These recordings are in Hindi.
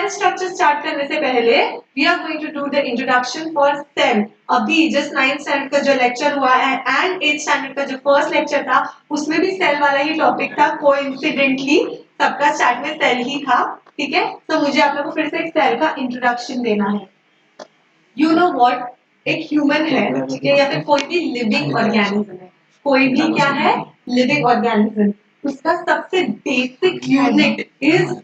सेल स्ट्रक्चर स्टार्ट करने से पहले we are going to do the introduction for cell. अभी जस्ट 9th स्टैंडर्ड का जो लेक्चर हुआ है एंड 8th स्टैंडर्ड का जो फर्स्ट लेक्चर था उसमें भी सेल वाला ही टॉपिक था। कोइंसिडेंटली सबका स्टार्ट में सेल ही था, ठीक है। तो मुझे आप लोगों को फिर से एक सेल का इंट्रोडक्शन देना है। यू नो व्हाट, एक ह्यूमन है, ठीक है, या फिर कोई भी लिविंग ऑर्गेनिज्म है, कोई भी क्या है, लिविंग ऑर्गेनिज्म, उसका सबसे बेसिक यूनिट इज,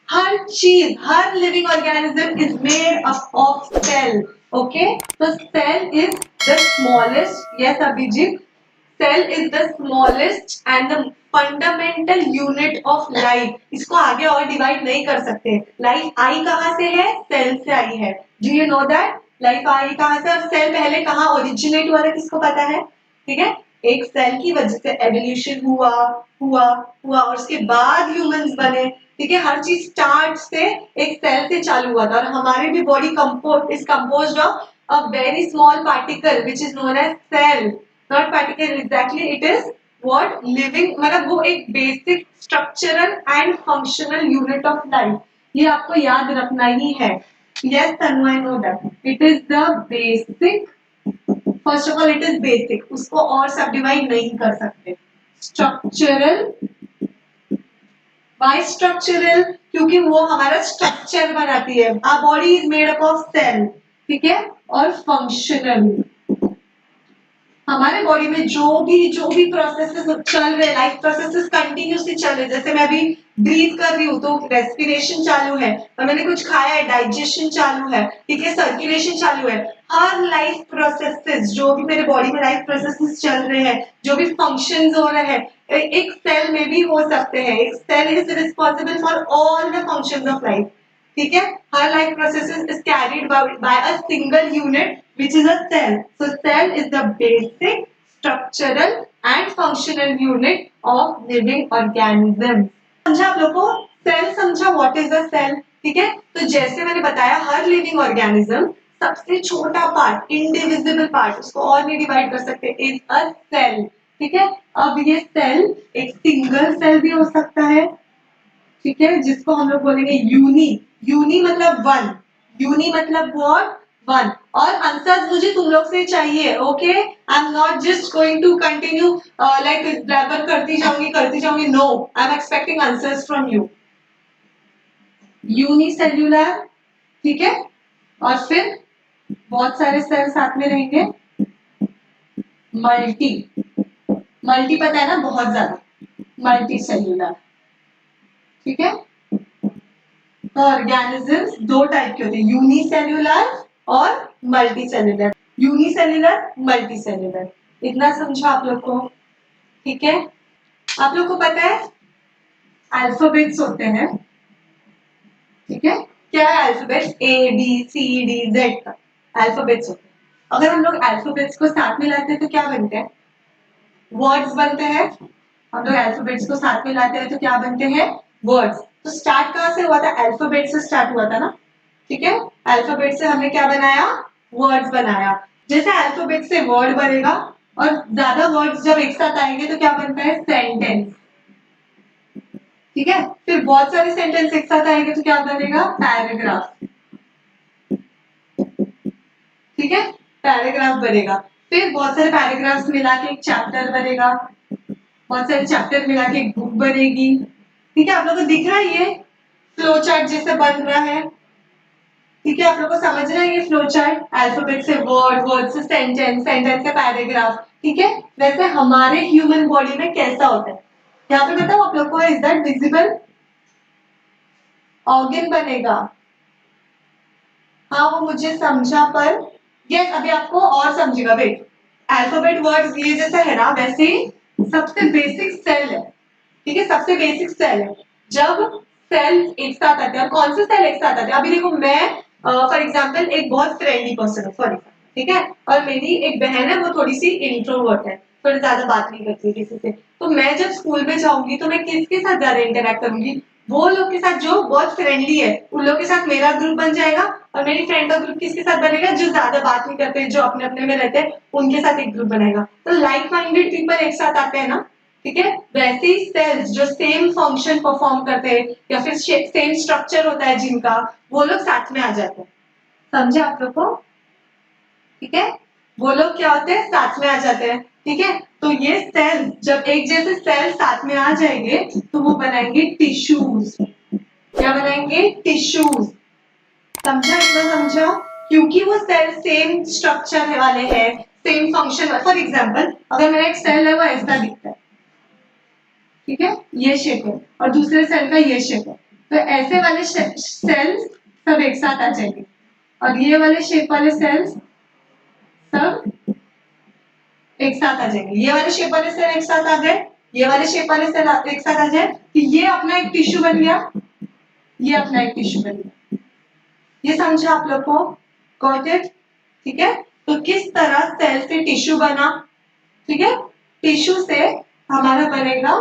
हर चीज, हर living organism is made up of cell. Okay, तो cell is the smallest, yes Abhijit, cell is the smallest and the fundamental unit of life. इसको आगे और डिवाइड नहीं कर सकते। लाइफ आई कहां से है, सेल से आई है। Do you know that? Life I कहां से और सेल पहले कहां ओरिजिनेट हुआ था, किसको पता है? ठीक है, एक सेल की वजह से एवोल्यूशन हुआ हुआ हुआ और उसके बाद ह्यूमंस बने। ठीक है, हर चीज स्टार्ट से एक सेल से चालू हुआ था और हमारी भी body is composed of a very small particle which is known as cell. Not particle exactly, it is what, living, मतलब वो एक basic structural and functional unit of life. ये आपको याद रखना ही है। Yes Tanu, I know that it is the basic, first of all it is basic, उसको और सब डिवाइड नहीं कर सकते। स्ट्रक्चरल, बाय स्ट्रक्चरल क्योंकि वो हमारा स्ट्रक्चर बनाती है। Our body is made up of cell, ठीक है। और फंक्शनल, हमारे बॉडी में जो भी प्रोसेसेस चल रहे, लाइफ प्रोसेसेस कंटिन्यूसली चल रहे, जैसे मैं अभी ब्रीथ कर रही हूँ तो रेस्पिरेशन चालू है, और मैंने कुछ खाया है, डाइजेशन चालू है, ठीक है, सर्कुलेशन चालू है। हर लाइफ प्रोसेसेस, जो भी मेरे बॉडी में लाइफ प्रोसेसेस चल रहे हैं, जो भी फंक्शंस हो रहे हैं, एक सेल में भी हो सकते हैं। एक cell is responsible for all the functions of life, ठीक है। हर life processes is carried by a single unit which is a cell. So cell is the basic structural and functional unit of living organism. समझा आप लोग को? सेल समझा, what is the cell? ठीक है, तो जैसे मैंने बताया हर लिविंग ऑर्गेनिज्म सबसे छोटा पार्ट, इनडिविजिबल पार्ट, उसको और नहीं डिवाइड कर सकते, इज अ सेल, ठीक है। अब ये सेल एक सिंगल सेल भी हो सकता है, ठीक है, जिसको हम लोग बोलेंगे यूनी। यूनी मतलब वन, यूनी मतलब व्हाट, वन। और आंसर्स मुझे तुम लोग से चाहिए, okay. I am not just going to continue like blabber करती जाऊंगी, no, I am expecting answers from you. Unicellular, ठीक है, और फिर बहुत सारे सेल साथ में रहेंगे। मल्टी, मल्टी पता है ना, बहुत ज्यादा, मल्टी सेल्यूलर, ठीक है। तो ऑर्गेनिजम्स दो टाइप के होते हैं, यूनिसेल्यूलर और मल्टीसेल्यूलर। यूनिसेल्यूलर, मल्टीसेल्यूलर, इतना समझा आप लोग को, ठीक है। आप लोग को पता है अल्फाबेट्स होते हैं, ठीक है। क्या है alphabets? A B C D Z का अल्फाबेट्स होते हैं। अगर हम लोग अल्फाबेट्स को साथ में लाते हैं तो क्या बनते हैं? वर्ड्स बनते हैं। हम लोग अल्फाबेट्स को साथ में लाते हैं तो क्या बनते हैं? वर्ड्स। तो स्टार्ट कहां से हुआ था? अल्फाबेट से स्टार्ट हुआ था ना, ठीक है। अल्फाबेट से हमने क्या बनाया? वर्ड्स बनाया। जैसे अल्फाबेट से वर्ड बनेगा और ज्यादा वर्ड्स जब एक साथ आएंगे तो क्या बनता है? सेंटेंस, ठीक है। फिर बहुत सारे सेंटेंस एक साथ आएंगे तो क्या बनेगा? पैराग्राफ, ठीक है, पैराग्राफ बनेगा। फिर बहुत सारे पैराग्राफ्स मिला के एक चैप्टर बनेगा, बहुत सारे चैप्टर मिला के एक बुक बनेगी, ठीक है। आप लोगों को दिख रहा है ये फ्लो चार्ट जैसे बन रहा है, ठीक है। आप लोग को समझ रहा है ये फ्लो चार्ट? अल्फाबेट से वर्ड, वर्ड से सेंटेंस, सेंटेंस से पैराग्राफ, ठीक है। वैसे हमारे ह्यूमन बॉडी में कैसा होता है यहाँ पे बताओ आप लोग को? Is that visible? ऑर्गन बनेगा, हाँ वो मुझे समझा, पर यस अभी आपको और समझेगा। वेट, अल्फाबेट वर्ड्स ये जैसा है ना, वैसे ही सबसे बेसिक सेल है, ठीक है, सबसे बेसिक सेल है। जब सेल एक साथ आते हैं, और कौन से सेल एक साथ आते हैं? अभी देखो मैं फॉर एग्जांपल एक बहुत फ्रेंडली पर्सन हूँ, फॉर एग्जांपल, ठीक है, और मेरी एक बहन है, वो थोड़ी सी इंट्रोवर्ट है, थोड़ी ज्यादा बात नहीं करती किसी से। तो मैं जब स्कूल में जाऊंगी तो मैं किसके साथ ज्यादा इंटरेक्ट करूंगी? वो लोग के साथ जो बहुत फ्रेंडली है, उन लोग के साथ मेरा ग्रुप बन जाएगा। और मेरी फ्रेंड का ग्रुप किसके साथ बनेगा? जो ज्यादा बात नहीं करते, जो अपने अपने में रहते हैं, उनके साथ एक ग्रुप बनेगा। तो लाइक माइंडेड पीपल एक साथ आते हैं ना, ठीक है, वैसे ही सेल्स जो सेम फंक्शन परफॉर्म करते हैं या फिर सेम स्ट्रक्चर होता है जिनका, वो लोग साथ में आ जाते हैं। समझे आप लोग को? ठीक है, वो लोग क्या होते हैं, साथ में आ जाते हैं। ठीक है, तो ये सेल्स जब एक जैसे सेल साथ में आ जाएंगे तो वो बनाएंगे टिश्यूज। क्या बनाएंगे? टिश्यूज। समझा? इतना समझा? क्योंकि वो सेल सेम स्ट्रक्चर वाले हैं, सेम फंक्शन। फॉर एग्जाम्पल अगर मेरा एक सेल है वो ऐसा दिखता है, ठीक है, ये शेप है, और दूसरे सेल का ये शेप है, तो ऐसे वाले सेल्स सब एक साथ आ जाएंगे, और ये वाले शेप वाले सेल्स सब एक साथ आ जाएंगे। ये वाले शेप वाले सेल एक साथ आ गए, ये वाले शेप वाले सेल एक साथ आ जाए, तो ये अपना एक टिश्यू बन गया, ये अपना एक टिश्यू बन गया। ये समझा आप लोग को? Got it? ठीक है, तो किस तरह सेल से टिश्यू बना? ठीक है, टिश्यू से हमारा बनेगा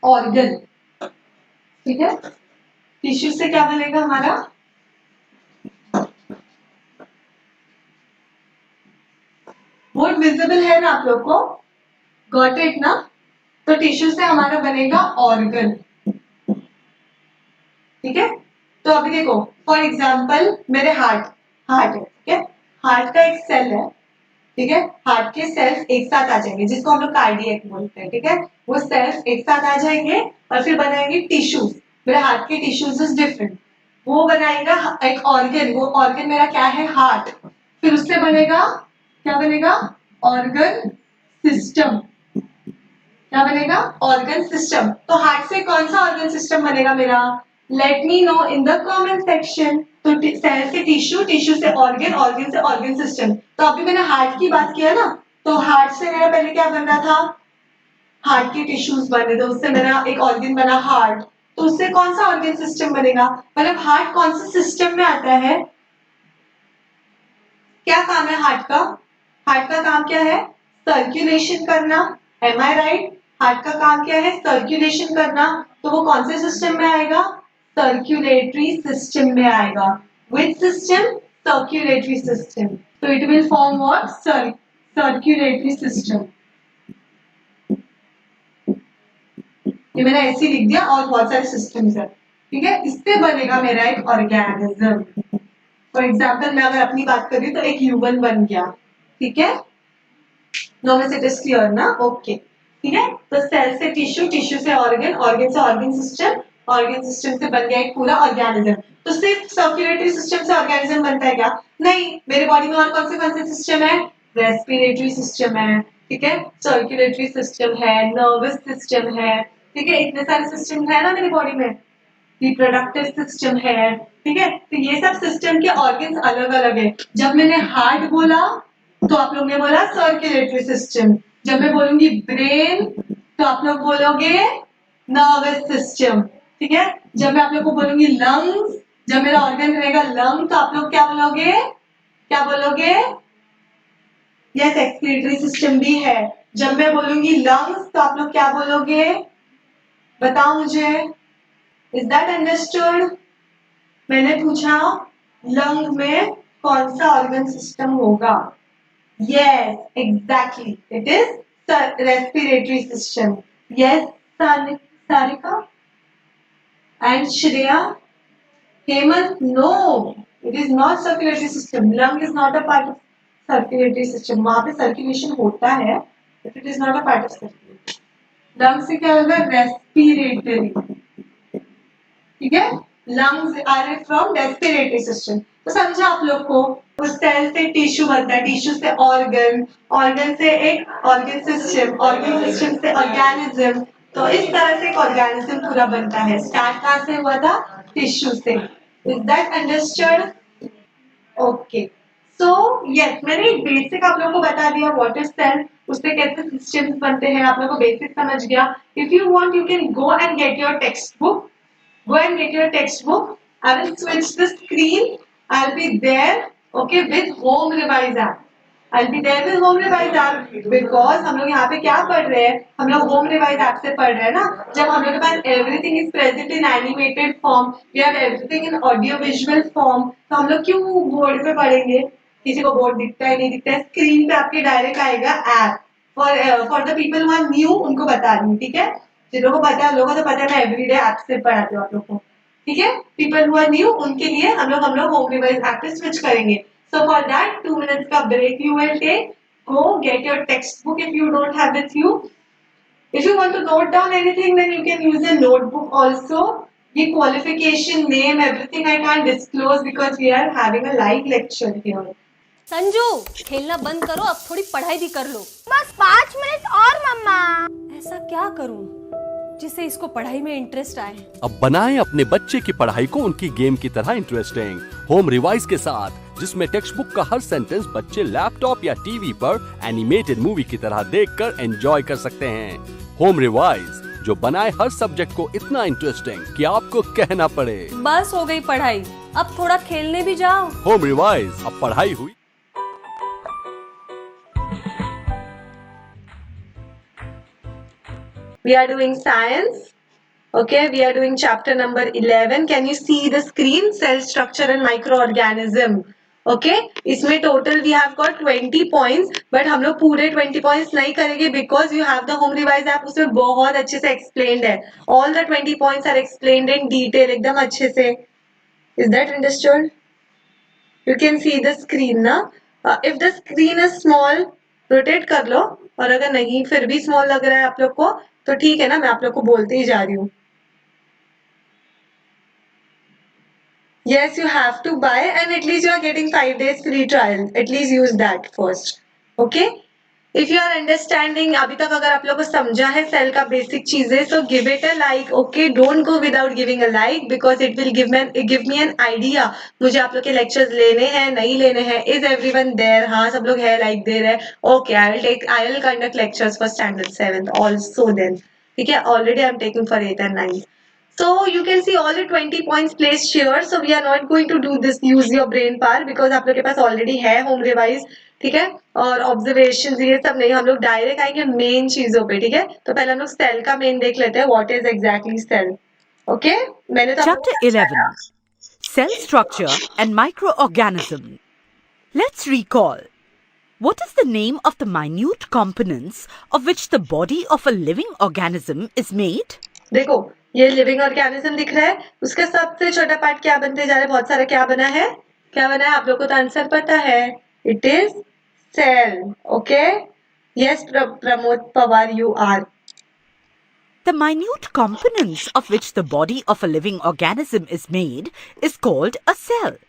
ऑर्गन। ठीक है, टिश्यू से क्या बनेगा हमारा? बोर्ड विजिबल है ना आप लोग को? गॉट इट ना? तो टिश्यू से हमारा बनेगा ऑर्गन। ठीक है, तो अभी देखो फॉर एग्जांपल मेरे हार्ट हार्ट है, ठीक है, हार्ट का एक सेल है, ठीक है, हार्ट के सेल्स एक साथ आ जाएंगे जिसको हम लोग कार्डियक बोलते हैं। ठीक है, वो सेल्स एक साथ आ जाएंगे और फिर बनाएंगे टिश्यूज। मेरे हार्ट के टिश्यूज इज डिफरेंट, वो बनाएगा एक ऑर्गन, वो ऑर्गन मेरा क्या है? हार्ट। फिर उससे बनेगा, क्या बनेगा? Organ system. क्या बनेगा? Organ system. तो हार्ट से कौन सा ऑर्गन सिस्टम बनेगा मेरा? Let me know in the comment section. तो सेल से टिश्यू, टिश्यू से ऑर्गन, ऑर्गन से ऑर्गन सिस्टम। तो अभी मैंने हार्ट की बात किया ना, तो हार्ट से मेरा पहले क्या बन रहा था? हार्ट के टिश्यूज बने, तो उससे मेरा एक ऑर्गन बना हार्ट। तो उससे कौन सा ऑर्गन सिस्टम बनेगा? मतलब हार्ट कौन से सिस्टम में आता है? क्या काम है हार्ट का? हार्ट का काम क्या है? सर्कुलेशन करना। M I right? हार्ट का काम क्या है? सर्कुलेशन करना। तो वो कौन से सिस्टम में आएगा? सर्कुलेटरी सिस्टम में आएगा। Which system? Circulatory system. तो it will form what? Circulatory system. ये मैंने ऐसे लिख दिया, और बहुत सारे सिस्टम्स है। ठीक है, इससे बनेगा मेरा एक ऑर्गेनिज्म। फॉर एग्जाम्पल मैं अगर अपनी बात करी तो एक ह्यूमन बन गया। ठीक है, नो में इट इज क्लियर ना? ओके, ठीक है, तो सेल से टिश्यू, टिश्यू से ऑर्गन, ऑर्गन से ऑर्गन सिस्टम, ऑर्गन सिस्टम से बन गया एक पूरा ऑर्गेनिज्म। तो सिर्फ सर्कुलेटरी सिस्टम से ऑर्गेनिज्म बनता है क्या? नहीं, मेरे बॉडी में और कौन से सिस्टम है? रेस्पिरेटरी सिस्टम है, ठीक है, सर्कुलेटरी सिस्टम है, नर्वस सिस्टम है, ठीक है, इतने सारे सिस्टम है ना मेरी बॉडी में। रिप्रोडक्टिव सिस्टम है, ठीक है, तो ये सब सिस्टम के ऑर्गन्स अलग अलग है। जब मैंने हार्ट बोला तो आप लोग ने बोला सर्कुलेटरी सिस्टम, जब मैं बोलूंगी ब्रेन तो आप लोग बोलोगे नर्वस सिस्टम। ठीक है, जब मैं आप लोग को बोलूंगी लंग्स, जब मेरा ऑर्गन रहेगा लंग, तो आप लोग क्या बोलोगे? क्या बोलोगे? यस, एक्सक्रीटरी सिस्टम भी है। जब मैं बोलूंगी लंग्स तो आप लोग क्या बोलोगे? बताओ मुझे। Is that understood? मैंने पूछा लंग में कौन सा ऑर्गन सिस्टम होगा? Yes, exactly, it is respiratory system. Yes Sarika and Shreya, Hemant, no, it is not circulatory system. Lung is not a part of circulatory system. वहां पे सर्कुलेशन होता है but it is not a part of circulatory. Lung से क्या होगा? रेस्पिरेटरी। ठीक है, lungs are from respiratory system. तो समझा आप लोग को? उस सेल से टिश्यू बनता है, टिश्यू से ऑर्गन, ऑर्गन से एक ऑर्गन सिस्टम, ऑर्गन सिस्टम से ऑर्गेनिज्म। तो इस तरह से एक ऑर्गेनिज्म पूरा बनता है। स्टार्ट कहां से हुआ था? टिश्यू से। Is that understood? Okay, so yes, मैंने एक बेसिक आप लोगों को बता दिया व्हाट इज सेल, उससे कैसे सिस्टम्स बनते हैं, आप लोगों को बेसिक समझ गया। If you want you can go and get your text book. Go and get your textbook. I will switch the screen. I'll be there, okay, with home revise app. I'll be there with home revise app because हम लोग यहाँ पे क्या पढ़ रहे हैं? हम लोग home revise app से पढ़ रहे हैं ना? जब हम लोग के पास everything is present in animated form, we have everything in audio visual form, तो हम लोग क्यों बोर्ड पे पढ़ेंगे? किसी को बोर्ड दिखता है नहीं दिखता है? स्क्रीन पे आपके डायरेक्ट आएगा app. For the people who are new उनको बता रही हूँ, ठीक है। जिन लोगों को पता है, उन लोगों को तो पता है, मैं एवरीडे एक्टिव पढ़ाती हूँ आप लोग को, ठीक है। पीपल हु आर न्यू उनके लिए हम लोग होम रिवाइज एक्टिव स्विच करेंगे। सो फॉर दैट 2 मिनट्स का break you will take, go get your textbook if you don't have with you. If you want to note down anything, then you can use a notebook also. The qualification, name, everything I can't disclose because we are having a live lecture here. Sanju, खेलना बंद करो, अब थोड़ी पढ़ाई भी कर लो। बस 5 मिनट और मम्मा। ऐसा क्या करूं जिससे इसको पढ़ाई में इंटरेस्ट आए? अब बनाएं अपने बच्चे की पढ़ाई को उनकी गेम की तरह इंटरेस्टिंग होम रिवाइज के साथ, जिसमें टेक्स्ट बुक का हर सेंटेंस बच्चे लैपटॉप या टीवी पर एनिमेटेड मूवी की तरह देखकर एंजॉय कर सकते हैं। होम रिवाइज जो बनाए हर सब्जेक्ट को इतना इंटरेस्टिंग कि आपको कहना पड़े। बस हो गई पढ़ाई, अब थोड़ा खेलने भी जाओ। होम रिवाइज, अब पढ़ाई हुई। We are doing science. Okay, we are doing chapter number 11. Can you see the screen? Cell structure and microorganism. Okay, इसमें total we have got 20 points, but हम लोग पूरे 20 points नहीं करेंगे because you have the home revise app. उसमें बहुत अच्छे से explained है. All the 20 points are explained in detail, एकदम अच्छे से. Is that understood? You can see the screen ना. If the screen is small, rotate कर लो. और अगर नहीं फिर भी small लग रहा है आप लोग को, तो ठीक है ना, मैं आप लोग को बोलते ही जा रही हूँ। Yes, you have to buy, and at least you are getting 5 days free trial. At least use that first. Okay? If you are understanding, अभी तक अगर आप लोगों को समझा है सेल का बेसिक चीजें, so give it a like. Okay? Don't go without giving a like because it will give me an idea. मुझे आप लोग के lectures लेने हैं, नहीं लेने हैं. Is everyone there? हाँ, सब लोग है, like दे रहे हैं. Okay, I will conduct lectures for standard 7th also then. ठीक है? Already I am taking for 8 and 9. So you can see all the 20 points placed here. So we are not going to do this use your brain power because आप लोग के पास already है home revise, ठीक है। और observations ये सब नहीं, हम लोग डायरेक्ट आएंगे मेन चीजों पे, ठीक है। तो पहले हम लोग सेल का मेन देख लेते हैं, what is exactly cell. Okay? मैंने तो Chapter 11 Cell Structure and Microorganism. Let's recall. What is the name of the minute components of which the body of a living organism is made? देखो ये लिविंग ऑर्गेनिज्म दिख रहा है, उसका सबसे छोटा पार्ट क्या बनते जा रहा है, बहुत सारा क्या बना है, आप लोग को तो आंसर पता है, it is cell. Okay, yes Pramod Pawar you are. The minute components of which the body of a living organism is made is called a cell.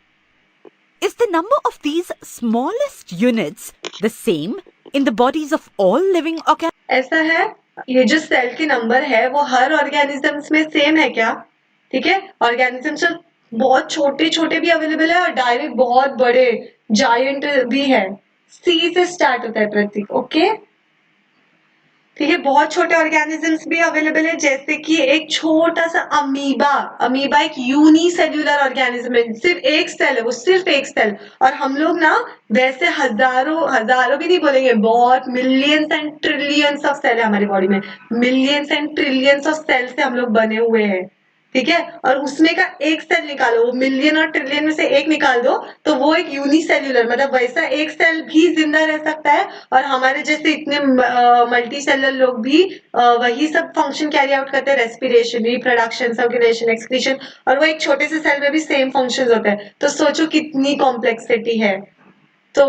Is the number of these smallest units the same in the bodies of all living organisms? ऐसा है, ये जो सेल की नंबर है वो हर ऑर्गेनिजम्स में सेम है क्या, ठीक है। ऑर्गेनिजम्स बहुत छोटे छोटे भी अवेलेबल है और डायरेक्ट बहुत बड़े जायंट भी है. सी से स्टार्ट होता है प्रतीक. ओके, ठीक है। बहुत छोटे ऑर्गेनिजम्स भी अवेलेबल है, जैसे कि एक छोटा सा अमीबा. अमीबा एक यूनिसेल्युलर ऑर्गेनिज्म है, सिर्फ एक सेल है वो, सिर्फ एक सेल. और हम लोग ना वैसे हजारों भी नहीं बोलेंगे, बहुत millions and trillions of cell है हमारी बॉडी में. Millions and trillions of cell से हम लोग बने हुए हैं, ठीक है। और उसमें का एक सेल निकालो, वो मिलियन और ट्रिलियन में से एक निकाल दो, तो वो एक यूनिसेल्युलर, मतलब वैसा एक सेल भी जिंदा रह सकता है. और हमारे जैसे इतने मल्टी सेलुलर लोग भी वही सब फंक्शन कैरी आउट करते हैं, रेस्पिरेशन, रिप्रोडक्शन, सर्कुलेशन, एक्सक्रीशन, और वो एक छोटे से सेल में भी सेम फंक्शंस होते हैं. तो सोचो कितनी कॉम्प्लेक्सिटी है. तो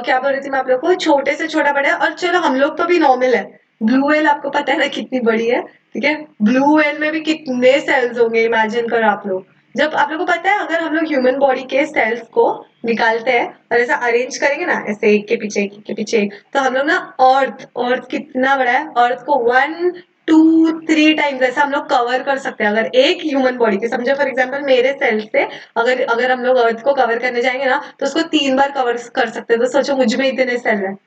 क्या बोल रही थी मैं आप लोग को, छोटे से छोटा बड़ा है. और चलो हम लोग तो भी नॉर्मल है. ब्लू व्हेल आपको पता है ना कितनी बड़ी है, ठीक है। ब्लू व्हेल में भी कितने सेल्स होंगे, इमेजिन करो आप लोग. जब आप लोग को पता है, अगर हम लोग ह्यूमन बॉडी के सेल्स को निकालते हैं और ऐसा अरेंज करेंगे ना, ऐसे एक के पीछे एक के पीछे एक, तो हम लोग ना अर्थ कितना बड़ा है, अर्थ को 1 2 3 टाइम्स ऐसा हम लोग कवर कर सकते हैं. अगर एक ह्यूमन बॉडी के, समझो फॉर एग्जांपल मेरे सेल्स से अगर हम लोग अर्थ को कवर करने जाएंगे ना, तो उसको 3 बार कवर कर सकते हैं. तो सोचो मुझ में इतने सेल है.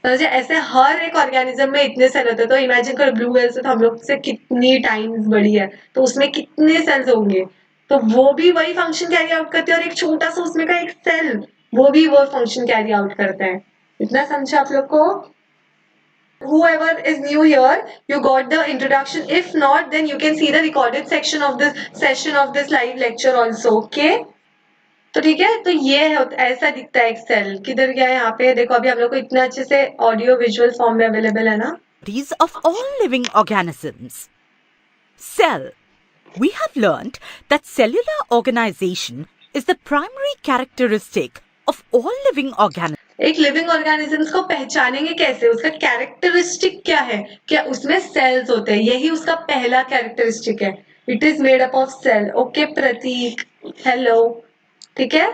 समझे, ऐसे हर एक ऑर्गेनिज्म में इतने सेल होते हैं. तो इमेजिन करो ब्लू व्हेल से तो हम लोग से कितनी टाइम्स बड़ी है, तो उसमें कितने सेल्स होंगे. तो वो भी वही फंक्शन कैरी आउट करते हैं, और एक छोटा सा उसमें का एक सेल वो भी वो फंक्शन कैरी आउट करते हैं. इतना समझा आप लोग को. Whoever is new here, you got the introduction. If not, then you can see the recorded section of this session of this live lecture also. Okay. तो ठीक है, तो ये है, ऐसा दिखता है एक सेल। किधर गया है यहाँ पे, देखो अभी हम लोग को इतना अच्छे से ऑडियो विजुअल फॉर्म में अवेलेबल है ना। Bodies of all living organisms. Cell. We have learnt that cellular organization is the primary characteristic of all living organisms. एक लिविंग ऑर्गेनिजम्स को पहचानेंगे कैसे, उसका कैरेक्टरिस्टिक क्या है, क्या उसमें सेल्स होते हैं, यही उसका पहला कैरेक्टरिस्टिक है। It is made up of cell. Okay Prateek, hello, ठीक है।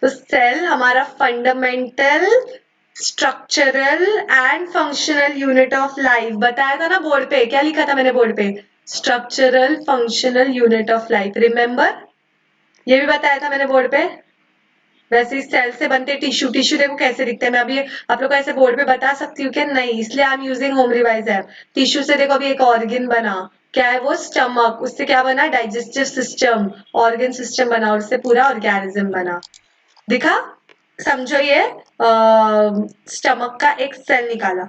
तो सेल हमारा fundamental, structural and functional unit of life बताया था ना बोर्ड पे। क्या लिखा था मैंने बोर्ड पे? Structural functional unit of life, remember? ये भी बताया था मैंने बोर्ड पे। वैसे इस सेल से बनते टिश्यू, टिश्यू देखो कैसे दिखते हैं। मैं अभी आप लोग को ऐसे बोर्ड पे बता सकती हूँ क्या? नहीं, इसलिए I am using home revise app. Tissue से देखो अभी एक ऑर्गन बना, क्या है वो? स्टमक। उससे क्या बना? डाइजेस्टिव सिस्टम, ऑर्गन सिस्टम बना, और उससे पूरा ऑर्गेनिज्म बना। दिखा? समझो, ये स्टमक का एक सेल निकाला,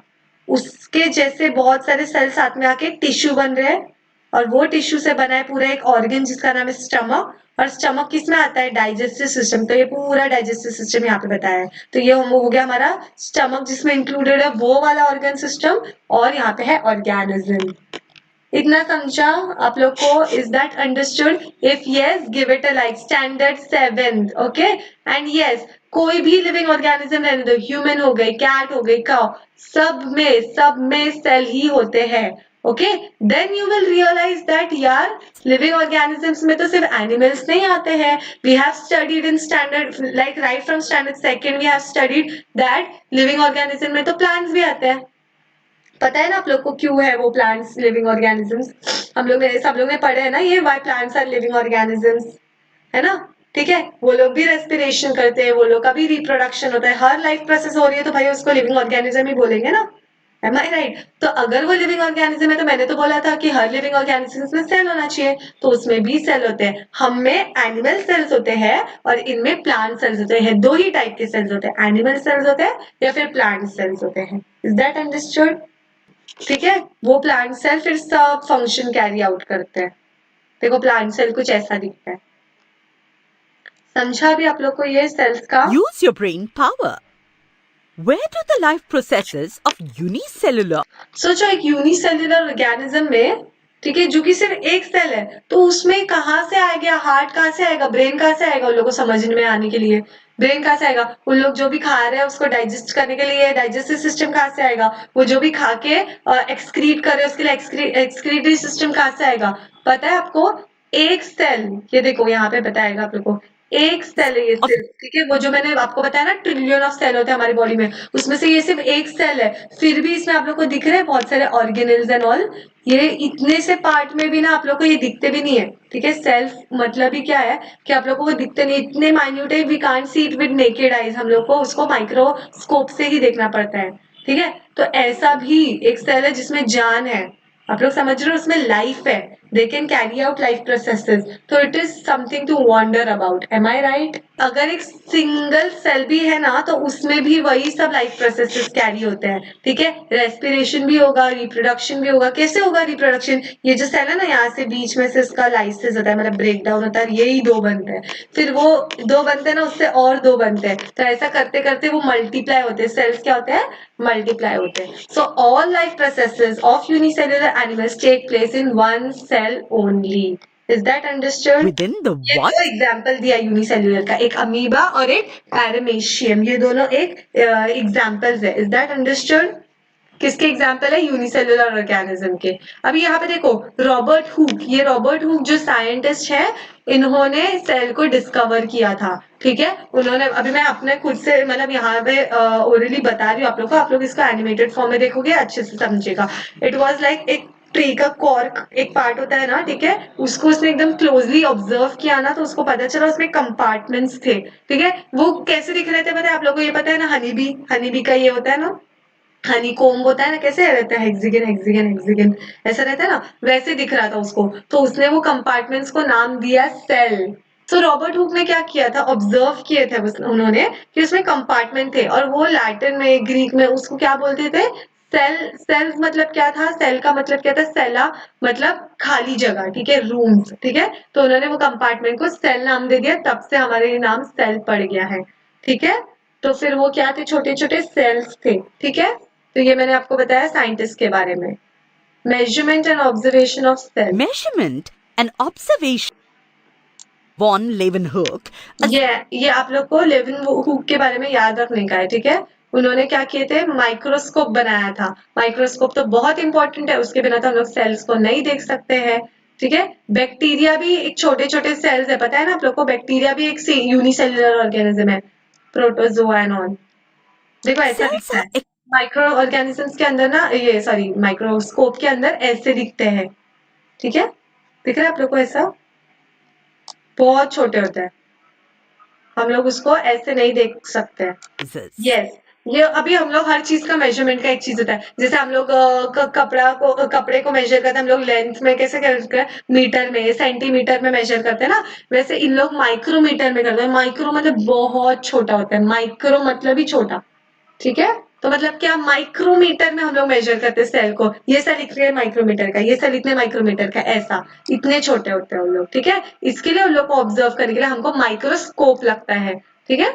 उसके जैसे बहुत सारे सेल साथ में आके टिश्यू बन रहे हैं, और वो टिश्यू से बना है पूरा एक ऑर्गन जिसका नाम है स्टमक। और स्टमक किस में आता है? Digestive system. तो ये पूरा डाइजेस्टिव सिस्टम यहाँ पे बताया है। तो ये हो गया हमारा स्टमक, जिसमें इंक्लूडेड है वो वाला ऑर्गन सिस्टम, और यहाँ पे है ऑर्गेनिज्म। इतना समझा आप लोग को? Is that understood? If yes, give it a like. Standard 7, okay. And yes, कोई भी लिविंग ऑर्गेनिज्म रहने दो, ह्यूमन हो गई, कैट हो गई, काउ, सब में सेल ही होते हैं। Okay, then you will realise that यार लिविंग ऑर्गेनिजम्स में तो सिर्फ एनिमल्स नहीं आते हैं। We have studied in standard, like right from standard 2 we have studied that living organism में तो प्लांट्स भी आते हैं। पता है ना आप लोग को क्यों है वो प्लांट्स लिविंग ऑर्गेनिजम्स? सब लोग ने पढ़े है ना ये, why plants are living organisms, है ना? ठीक है, वो लोग भी रेस्पिरेशन करते हैं, वो लोग का भी रिप्रोडक्शन होता है, हर लाइफ प्रोसेस हो रही है, तो भाई उसको लिविंग ऑर्गेनिज्म ही बोलेंगे ना। M I right? तो अगर वो लिविंग ऑर्गेनिज्म है, तो मैंने तो बोला था कि हर लिविंग ऑर्गेनिज्म में सेल होना चाहिए, तो उसमें भी सेल होते हैं। हम में एनिमल सेल्स होते हैं और इनमें प्लांट सेल्स होते हैं। दो ही टाइप के सेल्स होते हैं, एनिमल सेल्स होते हैं या फिर प्लांट सेल्स होते हैं। Is that understood? ठीक है, वो प्लांट सेल फिर सब फंक्शन कैरी आउट करते हैं। देखो प्लांट सेल कुछ ऐसा दिखता है। समझा भी आप लोग को ये सेल्स का? Use your brain power. Where do the life processes of unicellular सोचो एक यूनिसेल्युलर ऑर्गेनिज्म में, ठीक है, जो कि सिर्फ एक सेल है, तो उसमें कहाँ से आ गया? हार्ट कहाँ से आएगा? ब्रेन कहाँ से आएगा? उन लोगों को समझ में आने के लिए ब्रेन कहाँ से आएगा? उन लोग जो भी खा रहे हैं उसको डाइजेस्ट करने के लिए डाइजेस्टिव सिस्टम कहाँ से आएगा? वो जो भी खा के एक्सक्रीट कर रहे हैं उसके लिए एक्सक्रीटरी सिस्टम कहाँ से आएगा? पता है आपको? एक सेल, ये देखो यहाँ पे बताएगा आप लोग को, एक सेल है ये सिर्फ, ठीक है। वो जो मैंने आपको बताया ना ट्रिलियन ऑफ सेल होते हैं हमारी बॉडी में, उसमें से ये सिर्फ एक सेल है, फिर भी इसमें आप लोग को दिख रहे हैं बहुत सारे ऑर्गेनेल्स एंड ऑल। ये इतने से पार्ट में भी ना आप लोग को ये दिखते भी नहीं है, ठीक है। सेल्फ मतलब ही क्या है कि आप लोग को वो दिखते नहीं, इतने माइन्यूट है, we can't see it with naked eyes, हम लोग को उसको माइक्रोस्कोप से ही देखना पड़ता है, ठीक है। तो ऐसा भी एक सेल है जिसमें जान है, आप लोग समझ रहे हो, उसमें लाइफ है, they can carry out life processes, तो it is something to wonder about. Am I right? अगर एक सिंगल सेल भी है ना, तो उसमें भी वही सब लाइफ प्रोसेसेस कैरी होते हैं, ठीक है। रेस्पिरेशन भी होगा, रिप्रोडक्शन भी होगा। कैसे होगा रिप्रोडक्शन? ये जो सेल है ना, यहाँ से बीच में से इसका लाइसिस होता है, मतलब ब्रेक डाउन होता है, यही दो बनते हैं, फिर वो दो बनते हैं ना, उससे और दो बनते हैं, तो ऐसा करते करते वो मल्टीप्लाई होते हैं। सेल्स क्या होते हैं? मल्टीप्लाई होते हैं। So all life processes of unicellular animals take place in one cell only. Is that understood? within the ये one दो एग्जाम्पल दिया यूनिसेल्युलर का, एक अमीबा और एक पैरामेशियम, ये दोनों एक एग्जाम्पल्स है। Is that understood? किसके एग्जाम्पल है? यूनिसेल्युलर ऑर्गेनिज्म के। अभी यहाँ पे देखो रॉबर्ट हुक, ये रॉबर्ट हुक जो साइंटिस्ट है, इन्होंने सेल को डिस्कवर किया था, ठीक है। उन्होंने, अभी मैं अपने खुद से मतलब यहाँ पे ओरली बता रही हूँ आप लोग को, आप लोग इसको एनिमेटेड फॉर्म में देखोगे अच्छे से समझेगा। इट वॉज लाइक एक ट्री का कॉर्क एक पार्ट होता है ना, ठीक है, उसको उसने एकदम क्लोजली ऑब्जर्व किया ना, तो उसको पता चला उसमें कंपार्टमेंट्स थे, ठीक है। वो कैसे दिख रहे थे पता है आप लोगों को? ये पता है ना, हनी बी का ये होता है ना, हनी कोम्ब होता है ना, कैसे रहता है? हेक्सागन हेक्सागन हेक्सागन ऐसा रहता है ना, वैसे दिख रहा था उसको, तो उसने वो कंपार्टमेंट्स को नाम दिया सेल। तो रॉबर्ट हुक ने क्या किया था? ऑब्जर्व किए थे उन्होंने कि उसमें कंपार्टमेंट थे, और वो लैटिन में, ग्रीक में उसको क्या बोलते थे? सेल्स मतलब क्या था, सेल का मतलब क्या था, सेला मतलब खाली जगह, ठीक है, रूम्स, ठीक है, तो उन्होंने वो कंपार्टमेंट को सेल नाम दे दिया, तब से हमारे ये नाम सेल पड़ गया है, ठीक है। तो फिर वो क्या थे, छोटे छोटे सेल्स थे, ठीक है। तो ये मैंने आपको बताया साइंटिस्ट के बारे में। Measurement and observation of cell, Measurement and observation. Von Leeuwenhoek, a ये आप लोग को लेविन हुक के बारे में याद रखने का है, ठीक है। उन्होंने क्या किए थे, माइक्रोस्कोप बनाया था। माइक्रोस्कोप तो बहुत इंपॉर्टेंट है, उसके बिना तो हम लोग सेल्स को नहीं देख सकते हैं, ठीक है। बैक्टीरिया भी एक छोटे छोटे सेल्स है, पता है ना आप लोग को, बैक्टीरिया भी एक यूनिसेलुलर ऑर्गेनिज्म है, प्रोटोजोआ एंड ऑल। देखो ऐसा cells दिखता है, are माइक्रो ऑर्गेनिजम्स के अंदर ना, ये सॉरी माइक्रोस्कोप के अंदर ऐसे दिखते हैं, ठीक है। दिख रहा है आप लोग को, ऐसा बहुत छोटे होते हैं, हम लोग उसको ऐसे नहीं देख सकते हैं। exist. यस, ये अभी हम लोग हर चीज का मेजरमेंट का एक चीज होता है, जैसे हम लोग कपड़े को मेजर करते हैं, हम लोग लेंथ में कैसे करते हैं, मीटर में, सेंटीमीटर में मेजर करते हैं ना, वैसे इन लोग माइक्रोमीटर में करते हैं। माइक्रो मतलब बहुत छोटा होता है, माइक्रो मतलब ही छोटा, ठीक है। तो मतलब क्या, माइक्रोमीटर में हम लोग मेजर करते हैं सेल को, ये सेल इतने है माइक्रोमीटर का, ये सेल इतने माइक्रोमीटर का, ऐसा इतने छोटे होते हैं उन लोग, ठीक है। इसके लिए उन लोग को ऑब्जर्व करने के लिए हमको माइक्रोस्कोप लगता है, ठीक है।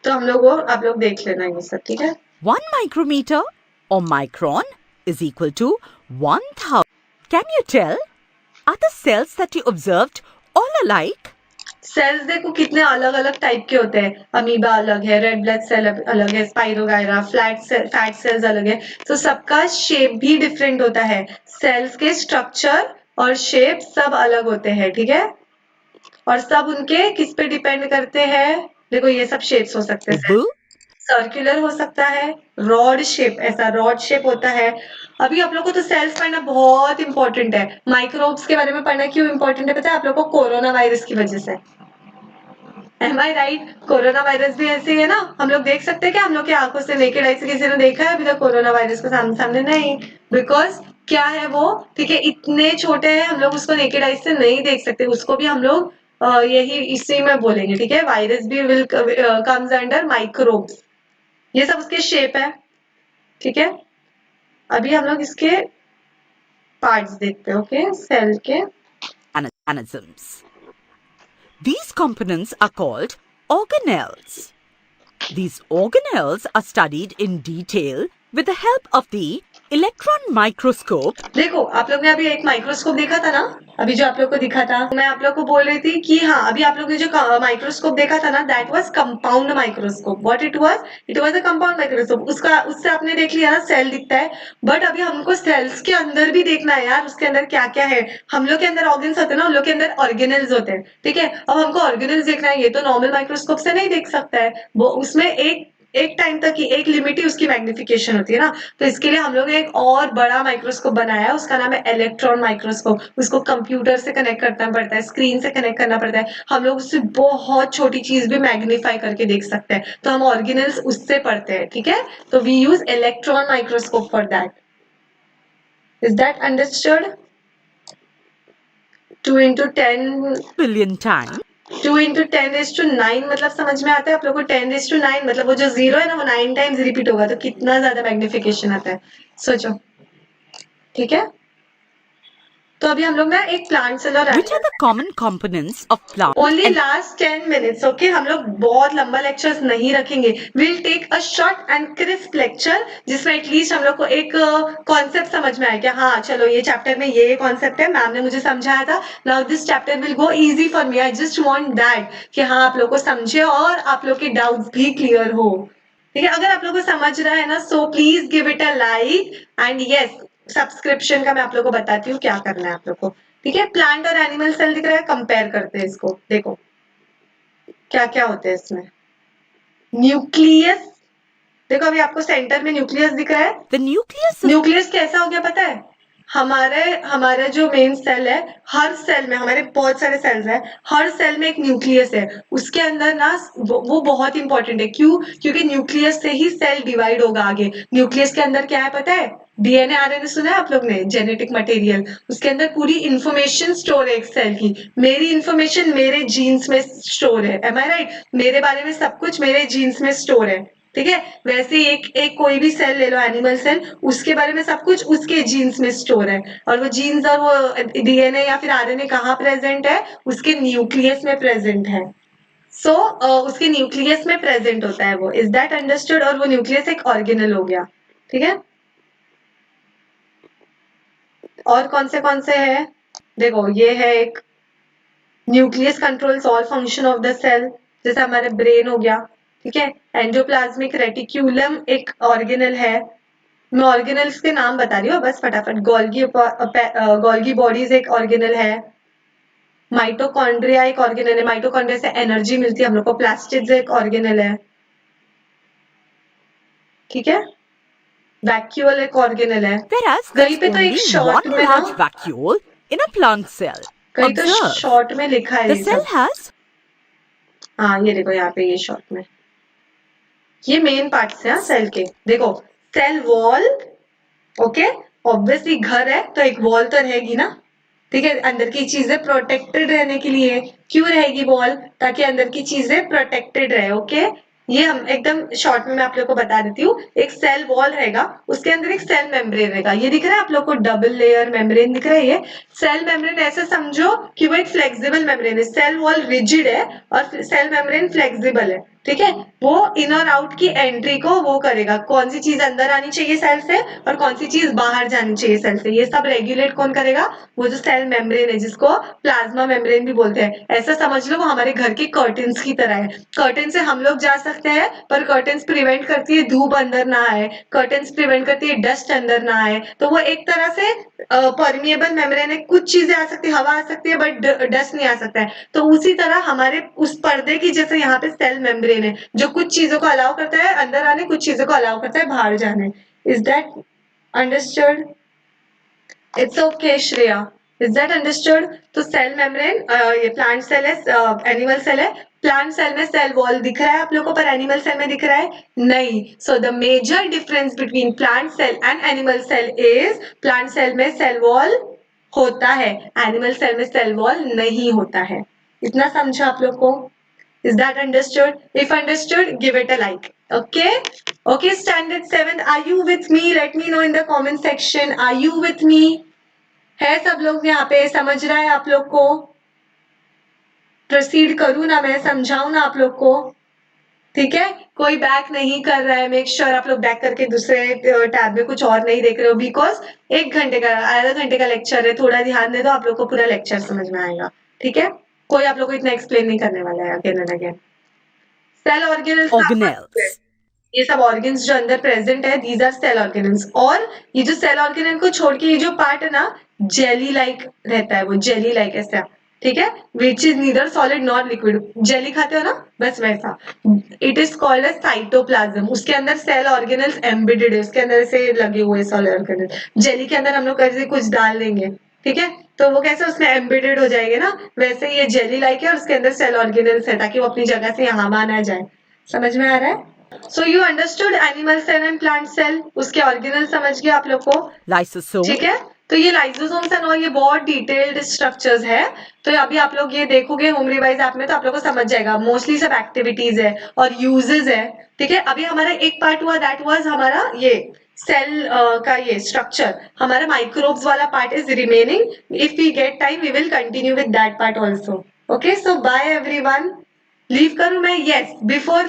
तो हम लोग वो आप लोग देख लेना ये सब, ठीक है। 1 micrometer or micron is equal to 1000. Can you tell? Are the cells that you observed all alike? Cells देखो कितने अलग अलग टाइप के होते हैं, अमीबा अलग है, रेड ब्लड सेल अलग है, स्पाइरोगायरा, फैट सेल्स अलग है, तो सबका शेप भी डिफरेंट होता है, सेल्स के स्ट्रक्चर और शेप सब अलग होते हैं, ठीक है। और सब उनके किस पे डिपेंड करते हैं, देखो ये सब शेप्स हो सकते हैं, Boo? सर्कुलर हो सकता है, रॉड शेप, ऐसा रॉड शेप होता है। अभी आप लोग को तो सेल्स पढ़ना बहुत इंपॉर्टेंट है, माइक्रोब्स के बारे में पढ़ना क्यों इंपॉर्टेंट है पता है आप लोग को, कोरोना वायरस की वजह से। M I right, corona virus भी ऐसे ही है ना, हम लोग देख सकते हैं क्या, हम लोग की आंखों से नेकेड आई से किसी ने देखा है अभी तक कोरोना वायरस को सामने सामने नहीं, बिकॉज क्या है वो, ठीक है, इतने छोटे हैं, हम लोग उसको नेकेड आई से नहीं देख सकते, उसको भी हम लोग यही इसी में बोलेंगे, ठीक है। वायरस भी विल कम्स अंडर माइक्रोब्स, ये सब उसके शेप है, ठीक है। अभी हम लोग इसके पार्ट्स देखते हैं, ओके, सेल के। Organisms. These components are called organelles. These organelles are studied in detail with the help of the electron microscope. देखो आप लोग ने अभी एक माइक्रोस्कोप देखा था ना, अभी जो आप लोग को दिखा था, मैं आप लोग को बोल रही थी कि हाँ, अभी आप लोग ने जो माइक्रोस्कोप देखा था ना, that was compound microscope. What it was a compound microscope. उसका उससे आपने देख लिया ना, सेल दिखता है, बट अभी हमको सेल्स के अंदर भी देखना है यार, उसके अंदर क्या क्या है। हम लोग के अंदर ऑर्गन्स होते हैं ना, उन लोग के अंदर ऑर्गेनल्स होते हैं, ठीक है। अब हमको ऑर्गेनल्स देखना है, ये तो नॉर्मल माइक्रोस्कोप से नहीं देख सकता है, वो उसमें एक टाइम तक ही, एक लिमिट ही उसकी मैग्निफिकेशन होती है ना, तो इसके लिए हम लोग ने एक और बड़ा माइक्रोस्कोप बनाया है, उसका नाम है इलेक्ट्रॉन माइक्रोस्कोप। उसको कंप्यूटर से कनेक्ट करना पड़ता है, स्क्रीन से कनेक्ट करना पड़ता है, हम लोग उससे बहुत छोटी चीज भी मैग्नीफाई करके देख सकते हैं, तो हम ऑर्गेनल्स उससे पढ़ते हैं, ठीक है। तो we use electron microscope for that. Is that understood? 2 into 10 billion times. 2 into 10⁹ मतलब समझ में आता है आप लोगों को? 10⁹ मतलब वो जो जीरो है ना, वो 9 टाइम्स रिपीट होगा, तो कितना ज्यादा मैग्निफिकेशन आता है, सोचो, ठीक है। तो अभी हम लोग ना एक प्लांट सेल और Which are the common components of plants? Only and last 10 minutes, okay. हम लोग बहुत लंबा लेक्चर्स नहीं रखेंगे, will take a short and crisp lecture, जिसमें एटलीस्ट हम लोग को एक कॉन्सेप्ट समझ में आए कि हाँ चलो ये चैप्टर में ये कॉन्सेप्ट है, मैम ने मुझे समझाया था, now this chapter will go easy for me, I just want that कि हाँ आप लोग को समझे और आप लोग के डाउट्स भी क्लियर हो, ठीक है। अगर आप लोग को समझ रहा है ना, so please give it a like and yes, subscription का मैं आप लोग को बताती हूँ क्या करना है आप लोग को, ठीक है। प्लांट और एनिमल सेल दिख रहा है, कंपेयर करते हैं इसको, देखो क्या क्या होते हैं इसमें। न्यूक्लियस, देखो अभी आपको सेंटर में न्यूक्लियस दिख रहा है, the nucleus of न्यूक्लियस कैसा हो गया पता है, हमारे जो मेन सेल है, हर सेल में, हमारे बहुत सारे सेल्स हैं, हर सेल में एक न्यूक्लियस है, उसके अंदर ना वो बहुत इंपॉर्टेंट है, क्यों? क्योंकि न्यूक्लियस से ही सेल डिवाइड होगा आगे। न्यूक्लियस के अंदर क्या है पता है? डीएनए आरएनए सुना है आप लोग ने, जेनेटिक मटेरियल, उसके अंदर पूरी इंफॉर्मेशन स्टोर है एक सेल की। मेरी इंफॉर्मेशन मेरे जीन्स में स्टोर है, एम आई राइट? मेरे बारे में सब कुछ मेरे जीन्स में स्टोर है, ठीक है। वैसे एक कोई भी सेल ले लो, एनिमल सेल, उसके बारे में सब कुछ उसके जीन्स में स्टोर है, और वो जीन्स और वो डीएनए या फिर आरएनए कहाँ प्रेजेंट है, उसके न्यूक्लियस में प्रेजेंट है। सो उसके न्यूक्लियस में प्रेजेंट होता है वो। Is that understood? और वो न्यूक्लियस एक ऑर्गेनल हो गया, ठीक है। और कौन से है, देखो ये है एक nucleus controls all function of the cell, जैसे हमारे ब्रेन हो गया, ठीक है। एंडोप्लाज्मिक रेटिक्यूलम एक ऑर्गेनल है। मैं ऑर्गेनल्स के नाम बता रही हूँ बस फटाफट। गोल्गी बॉडीज एक ऑर्गेनल है। माइटोकॉन्ड्रिया एक ऑर्गेनल है, माइटोकॉन्ड्रिया से एनर्जी मिलती है हम लोग को। प्लास्टिड्स एक ऑर्गेनल है, ठीक है। वैक्यूल एक ऑर्गेनल है। Whereas कहीं there's पे तो एक only शॉर्ट one में large ना, vacuole in a plant cell. कहीं तो Observe. शॉर्ट में लिखा है The ये cell सब। has हाँ ये देखो यहाँ पे ये शॉर्ट में, ये मेन पार्ट्स है सेल के। देखो सेल वॉल, ओके, ऑब्वियसली घर है तो एक वॉल तो रहेगी ना, ठीक है। अंदर की चीजें प्रोटेक्टेड रहने के लिए क्यों रहेगी वॉल, ताकि अंदर की चीजें प्रोटेक्टेड रहे, ओके। ये हम एकदम शॉर्ट में मैं आप लोग को बता देती हूँ। एक सेल वॉल रहेगा, उसके अंदर एक सेल मेम्ब्रेन रहेगा। ये दिख रहा है आप लोग को, डबल लेयर मेम्ब्रेन दिख रहा है। ये सेल मेम्ब्रेन ऐसे समझो कि वो एक फ्लेक्सिबल मेम्ब्रेन है। सेल वॉल रिजिड है और सेल मेम्ब्रेन फ्लेक्सिबल है, ठीक है। वो इन और आउट की एंट्री को वो करेगा, कौन सी चीज अंदर आनी चाहिए सेल से और कौन सी चीज बाहर जानी चाहिए सेल से, ये सब रेगुलेट कौन करेगा, वो जो सेल मेम्ब्रेन है, जिसको प्लाज्मा मेम्ब्रेन भी बोलते हैं। ऐसा समझ लो वो हमारे घर के कर्टन्स की तरह है। कर्टन से हम लोग जा सकते हैं, पर कर्टन्स प्रिवेंट करती है धूप अंदर ना आए, कर्टन्स प्रिवेंट करती है डस्ट अंदर ना आए। तो वो एक तरह से परमिएबल मेम्ब्रेन है, कुछ चीजें आ सकती है, हवा आ सकती है, बट डस्ट नहीं आ सकता है। तो उसी तरह हमारे उस पर्दे की जैसे यहाँ पे सेल मेम्ब्रेन है, जो कुछ चीजों को अलाउ करता है अंदर आने, कुछ चीजों को अलाउ करता है बाहर जाने। Is that understood? It's okay Shreya, is that understood? तो सेल मेम्ब्रेन, ये प्लांट सेल है, एनिमल सेल है। प्लांट सेल में सेल वॉल दिख रहा है आप लोगों को, पर एनिमल सेल में दिख रहा है नहीं। So the major difference between plant cell and animal cell is, plant cell में सेल वॉल होता है, एनिमल सेल में सेल वॉल नहीं होता है। इतना समझा आप लोग को? Is that understood? If understood, give it a like. Okay? Okay, standard 7. Are you with me? Let me know in the comment section. Are you with me? है सब लोग यहाँ पे? समझ रहा है आप लोग को? प्रोसीड करूँ ना मैं, समझाऊँ ना आप लोग को? ठीक है, कोई बैक नहीं कर रहा है, मेक श्योर आप लोग बैक करके दूसरे टैब में कुछ और नहीं देख रहे हो, बिकॉज 1 घंटे का, आधा घंटे का लेक्चर है। थोड़ा ध्यान दे दो, आप लोग को पूरा लेक्चर समझ में आएगा, ठीक है। कोई आप लोग को इतना एक्सप्लेन नहीं करने वाला है again and again. Cell organelles, organelles. ये सब ऑर्गन्स जो अंदर प्रेजेंट है, दीज आर सेल ऑर्गेनल्स। और ये जो सेल ऑर्गेनल को छोड़ के ये जो पार्ट है ना, जेली लाइक रहता है, वो जेली लाइक ऐसा, ठीक है, which is neither solid not liquid. Jelly खाते हो ना, बस वैसा। It is called as cytoplasm. उसके अंदर सेल ऑर्गेनल्स एम्बेडेड है, उसके अंदर से लगे हुए सेल ऑर्गेनल। जेली के अंदर हम लोग कैसे कुछ डाल देंगे, ठीक है, तो वो कैसे उसमें एम्बेडेड हो जाएंगे ना, वैसे ये जेली लाइक है और उसके अंदर सेल ऑर्गेनल्स है, ताकि वो अपनी जगह से यहाँ ना जाए। समझ में आ रहा है? So you understood animal cell and plant cell, उसके ऑर्गेनल समझ गए आप लोग को, Lysosome. ठीक है। तो ये लाइसोसोम्स एंड और ये बहुत डिटेल्ड स्ट्रक्चर्स है। तो अभी आप लोग ये देखोगे होम रिवाइज ऐप में, तो आप लोग को समझ जाएगा। मोस्टली सब एक्टिविटीज है और यूजेस है, ठीक है। अभी हमारा एक पार्ट हुआ, दैट वाज हमारा ये सेल का ये स्ट्रक्चर। हमारा माइक्रोब्स वाला part is remaining. If we get time we will continue with that part also. Okay, so bye everyone. Leave करूं मैं? Yes, before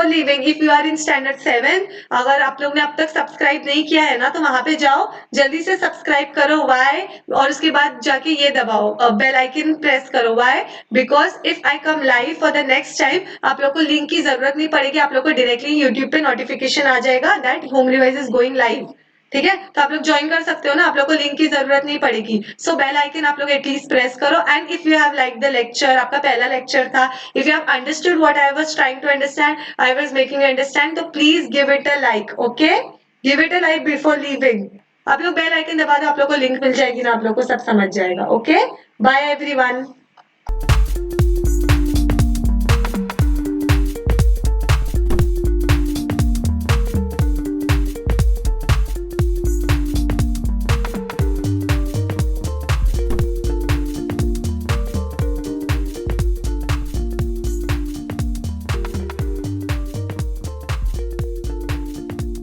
leaving if you are in standard 7, अगर आप लोग ने अब तक सब्सक्राइब नहीं किया है ना, तो वहां पे जाओ, जल्दी से सब्सक्राइब करो। वाई? और उसके बाद जाके ये दबाओ, बेल आइकन प्रेस करो। Why? Because if I come live for the next time, आप लोग को लिंक की जरूरत नहीं पड़ेगी, आप लोग को डायरेक्टली यूट्यूब पे नोटिफिकेशन आ जाएगा that home revise is going live, ठीक है। तो आप लोग ज्वाइन कर सकते हो ना, आप लोग को लिंक की जरूरत नहीं पड़ेगी। सो बेल आइकन आप लोग एटलीस्ट प्रेस करो। And if you have like the lecture, आपका पहला लेक्चर था, if you have understood what I was trying to understand, I was making understand, तो please give it a like. Okay, give it a like before leaving. आप लोग बेल आइकन दबा दो, आप लोग को लिंक मिल जाएगी ना, आप लोग को सब समझ जाएगा। Okay, bye everyone.